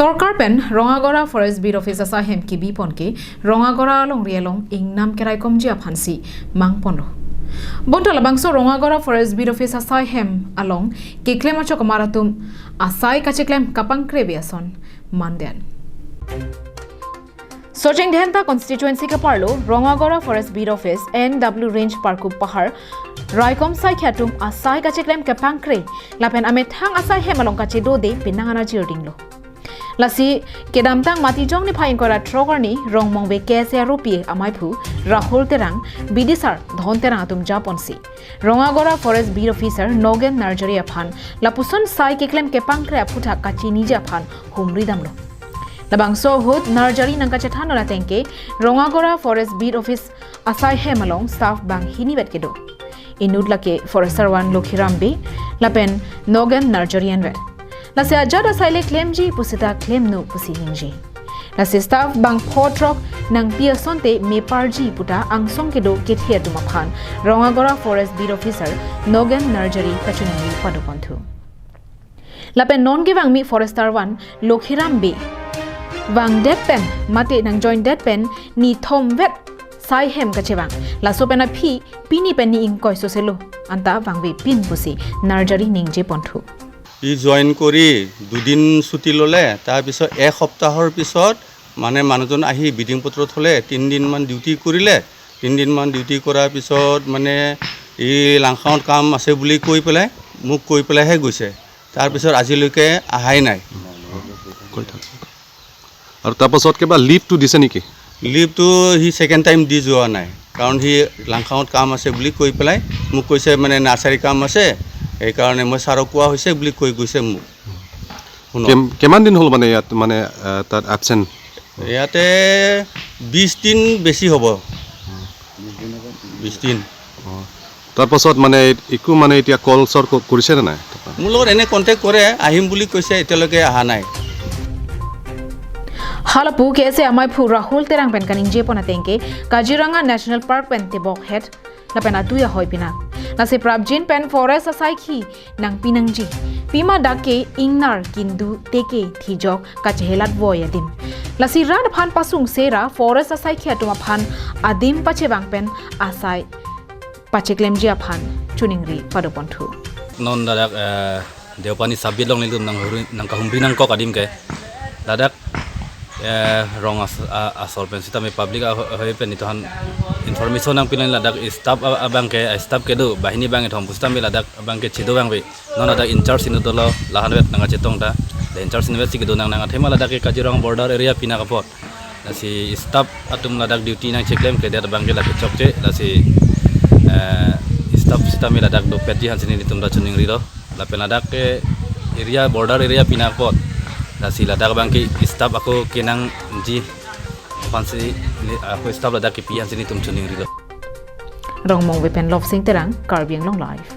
Sorkar pen Rongagorah Forest Beat Office asaihem ki bipon ke Rongagorah long rielong ing nam kerai komji aphansi mangpono. Bonto labangso Rongagorah Forest Beat Office asaihem along ke klema chokamaratum asai kacheklem kapang krebiason mandian. Searching Dhenta constituency ka parlo Rongagorah Forest Beat Office NW Range Parku Pahar Raikom sai khatum asai kacheklem kapang kre lapen amet hang asaihem along kachedo de pinangana jirdinglo. Lasi kedamtang mati jong ni phain kora trogarni Rongmongve KSA aropi amaipu Rahul terang bidisar dhon terang atum japonsi Rongagorah Forest Beat Officer Nogen Narjari aphan lapuson sai keklem kepangkre aputha kachini japhan kahumri damlo labangso hut Narjari nangka chathan la tengke Rongagorah Forest Beat Office asaihem along staff bang hinibet kedo inudlake Forester 1 Lokhirambe lapen Nogen Narjari anwet Lasi ajada saile claim ji pusita claim no pusi hinji. Lasi staff bang potrok nang piasonte me parji puta angsong kedo kethia dumaphan Rongagorah Forest Beat Officer Nogen Narjari kachunani padokonthu. Lapen non givang mi Forester 1 Lokhirambe wang dead pen mate nang join dead pen ni thom vet sai hem kachewang laso pena phi pini pen ni ingkoi soselo anta wangbe pin pusi Narjari ningje ponthu. ই join কৰি দুদিন ছুটি ললে তাৰ পিছত এক সপ্তাহৰ পিছত মানে মানুহজন আহি বিডিং পত্ৰ থলে 3 দিন মান ডিউটি কৰিলে 3 দিন মান ডিউটি কৰাৰ পিছত মানে ই লাংখাওত কাম আছে বুলি কৈ পেলাই মোক কৈ পেলাইহে গৈছে তাৰ পিছত আজিলৈকে আহাই নাই আৰু তাৰ পাছত কিবা লিভটো দিছে নেকি লিভটো হি সেকেন্ড টাইম দি যোৱা নাই কাৰণ হি লাংখাওত কাম আছে বুলি কৈ পেলাই মোক কৈছে মানে নাৰ্সাৰী কাম আছে এই কাৰণে মই সাৰো কোৱা হৈছে বুলি কৈ গৈছে মোক কিমান দিন হল মানে ইয়াত মানে তাত এবসেন্ট ইয়াতে 20 দিন বেছি হ'ব 20 দিন তাৰ পাছত মানে একো মানে এতিয়া কল সৰ কৰিছে না নাই মোৰ লগত এনে কন্টাক্ট কৰে আহিম বুলি কৈছে এতিয়ালৈকে আহা নাই Halapu KSA amaipu Rahul terang pen kaning je pona tengke Kaziranga National Park pen tebok het la pen atuya hoi pina na se prabjin pen forest asai khi nang pinangji pima dake ingnar kindu teke thijok kachehelat voyadim la si rad phan pasung sera forest asai khi atuma phan adim pachebang pen asai pacheklemji aphan chuningri padoponthu non dadak deopani sabit long nilum nang kahumri nang kok adim ke dadak rong asol pen sita me public hoy pen itohan information ang pilan ladak staff abang ke staff ke do bahini bang thom pusta me ladak abang ke chido bang be non ada in charge inu dolo lahan wet nanga chetong da in charge university ke do nang nanga thema ladak ke Kaziranga border area pina kapot lasi staff atum ladak duty nang cheklem ke der bang ke la chokche lasi staff sita me ladak do peti hansini nitum da chuning ri do la pen ladak ke area border area pina kapot Nasi ladak bangki staff aku kenang ji fansi aku staff ladak ki pian sini tum chuning rilo Rongmongve pen love sing terang Karbiang long life